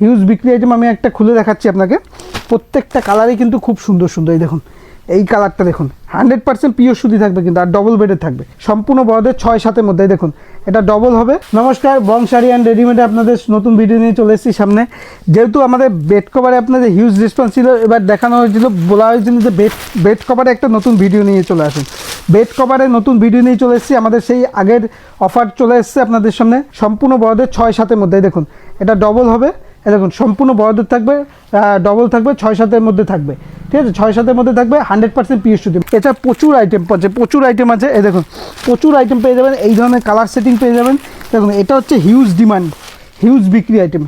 Huge বিক্রি item আমি একটা খুলে দেখাচ্ছি আপনাকে। প্রত্যেকটা কালারই কিন্তু খুব সুন্দর সুন্দর। এই দেখুন, এই কালারটা দেখুন, 100% পিওর সুতি থাকবে কিন্তু, আর ডবল বেডের থাকবে, সম্পূর্ণ বড়দের 6-7-এর মধ্যে। দেখুন এটা ডবল হবে। নমস্কার, বং শাড়ি অ্যান্ড রেডিমেডে আপনাদের নতুন ভিডিও নিয়ে চলে এসেছি সামনে। যেহেতু আমাদের বেড কভারে আপনাদের হিউজ রেসপন্স ছিল, এবার দেখানো হয়েছিল, বলা হয়েছিল যে বেড কভারে একটা নতুন ভিডিও নিয়ে চলে আসুন। বেড কভারে নতুন ভিডিও নিয়ে চলে এসেছি। আমাদের সেই আগের অফার চলে এসেছে আপনাদের সামনে, সম্পূর্ণ বড়দের 6-7-এর মধ্যে। দেখুন এটা ডবল হবে, দেখুন সম্পূর্ণ বড়দের থাকবে, ডবল থাকবে, 6-7-এর মধ্যে থাকবে। ঠিক আছে, 6-7-এর মধ্যে থাকবে, 100% পিওর সুতি। এছাড়া প্রচুর আইটেম পাচ্ছে, প্রচুর আইটেম আছে। এই দেখুন প্রচুর আইটেম পেয়ে যাবেন, এই ধরনের কালার সেটিং পেয়ে যাবেন। দেখুন এটা হচ্ছে হিউজ ডিমান্ড, হিউজ বিক্রি আইটেম,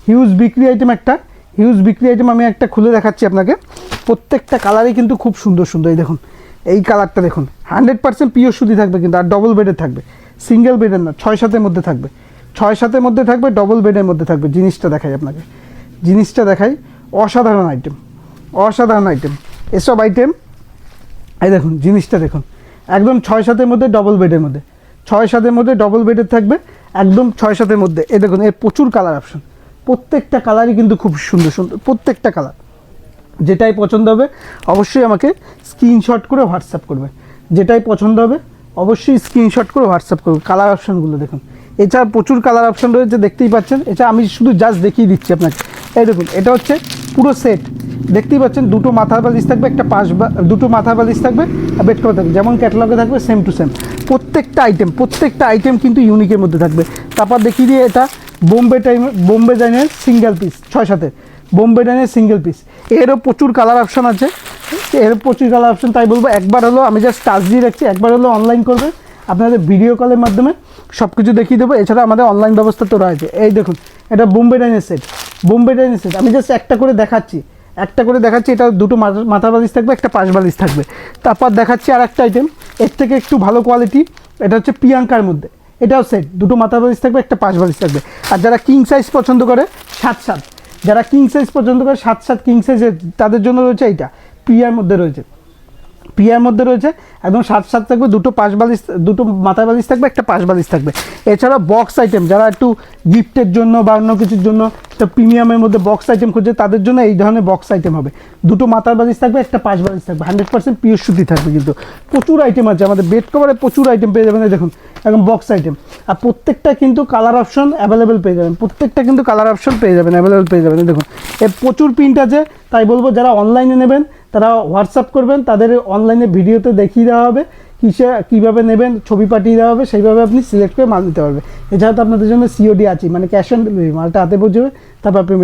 হিউজ বিক্রি আইটেম একটা হিউজ বিক্রি আইটেম আমি একটা খুলে দেখাচ্ছি আপনাকে। প্রত্যেকটা কালারই কিন্তু খুব সুন্দর সুন্দর। এই দেখুন, এই কালারটা দেখুন, 100% পিওর সুতি থাকবে কিন্তু, আর ডবল বেডের থাকবে, সিঙ্গেল বেডের না, 6-7-এর মধ্যে থাকবে, 6-7-এর মধ্যে থাকবে, ডবল বেডের মধ্যে থাকবে। জিনিসটা দেখাই আপনাকে, জিনিসটা দেখাই, অসাধারণ আইটেম, অসাধারণ আইটেম এসব আইটেম। এই দেখুন জিনিসটা দেখুন, একদম 6-7-এর মধ্যে, ডবল বেডের মধ্যে, 6-7-এর মধ্যে ডবল বেডের থাকবে, একদম 6-7-এর মধ্যে। এই দেখুন এর প্রচুর কালার অপশন, প্রত্যেকটা কালারই কিন্তু খুব সুন্দর সুন্দর, প্রত্যেকটা কালার। যেটাই পছন্দ হবে অবশ্যই আমাকে স্ক্রিনশট করে হোয়াটসঅ্যাপ করবে, যেটাই পছন্দ হবে অবশ্যই স্ক্রিনশট করে হোয়াটসঅ্যাপ করবে। কালার অপশানগুলো দেখুন, এছাড়া প্রচুর কালার অপশান রয়েছে, দেখতেই পাচ্ছেন। এছাড়া আমি শুধু জাস্ট দেখিয়ে দিচ্ছি আপনাকে। এই দেখুন এটা হচ্ছে পুরো সেট, দেখতেই পাচ্ছেন। দুটো মাথার বালিশ থাকবে, একটা দুটো মাথার বালিশ থাকবে, আর বেড কভার থাকবে, যেমন ক্যাটালগে থাকবে সেম টু সেম। প্রত্যেকটা আইটেম কিন্তু ইউনিকের মধ্যে থাকবে। তারপর দেখিয়ে দিয়ে এটা বোম্বে ডাইনের সিঙ্গেল পিস, 6-7-এর বোম্বে ডাইনের সিঙ্গেল পিস। এরও প্রচুর কালার অপশান আছে, এর প্রচুর কালার অপশান। তাই বলবো একবার হলো, আমি জাস্ট টাচ দিয়ে রাখছি, একবার হলো অনলাইন করবে, আপনাদের ভিডিও কলের মাধ্যমে সব কিছু দেখিয়ে দেবো। এছাড়া আমাদের অনলাইন ব্যবস্থা তো রয়েছে। এই দেখুন এটা বোম্বে ডাইনের সেট, বোম্বে ডাইনের সেট। আমি জাস্ট একটা করে দেখাচ্ছি, এটা দুটো মাথার বালিশ থাকবে, একটা পাশ বালিশ থাকবে। তারপর দেখাচ্ছি আর একটা আইটেম, এর থেকে একটু ভালো কোয়ালিটি। এটা হচ্ছে প্রিয়াঙ্কার মধ্যে, এটাও সেট, দুটো মাথার বালিশ থাকবে, একটা পাশ বালিশ থাকবে। আর যারা কিং সাইজ পছন্দ করে 7-7, যারা কিং সাইজ পছন্দ করে 7-7 কিং সাইজের, তাদের জন্য রয়েছে এইটা, প্রিয়ার মধ্যে রয়েছে, একদম 7-7 থাকবে, দুটো পাশ বালিশ, দুটো মাথার বালিশ থাকবে, একটা পাশ বালিশ থাকবে। এছাড়া বক্স আইটেম, যারা একটু গিফটের জন্য বা অন্য কিছুর জন্য একটা প্রিমিয়ামের মধ্যে বক্স আইটেম খুঁজছে, তাদের জন্য এই ধরনের বক্স আইটেম হবে। দুটো মাথার বালিশ থাকবে, একটা পাশ বালিশ থাকবে, 100% পিওর সুতি থাকবে কিন্তু। প্রচুর আইটেম আছে আমাদের বেড কভারে, প্রচুর আইটেম পেয়ে যাবেন। দেখুন একদম বক্স আইটেম, আর প্রত্যেকটা কিন্তু কালার অপশন অ্যাভেলেবেল পেয়ে যাবেন, দেখুন এর প্রচুর প্রিন্ট আছে। তাই বলবো যারা অনলাইনে নেবেন তারা হোয়াটসঅ্যাপ করবেন, তাদের অনলাইনে ভিডিওতে দেখিয়ে দেওয়া হবে কীভাবে নেবেন, ছবি পাঠিয়ে দেওয়া হবে, সেইভাবে আপনি সিলেক্ট করে মাল নিতে পারবেন। এছাড়া তো আপনাদের জন্য COD আছে, মানে ক্যাশ অন ডেলিভারি, মালটা হাতে পৌঁছবে, তারপর পেমেন্ট।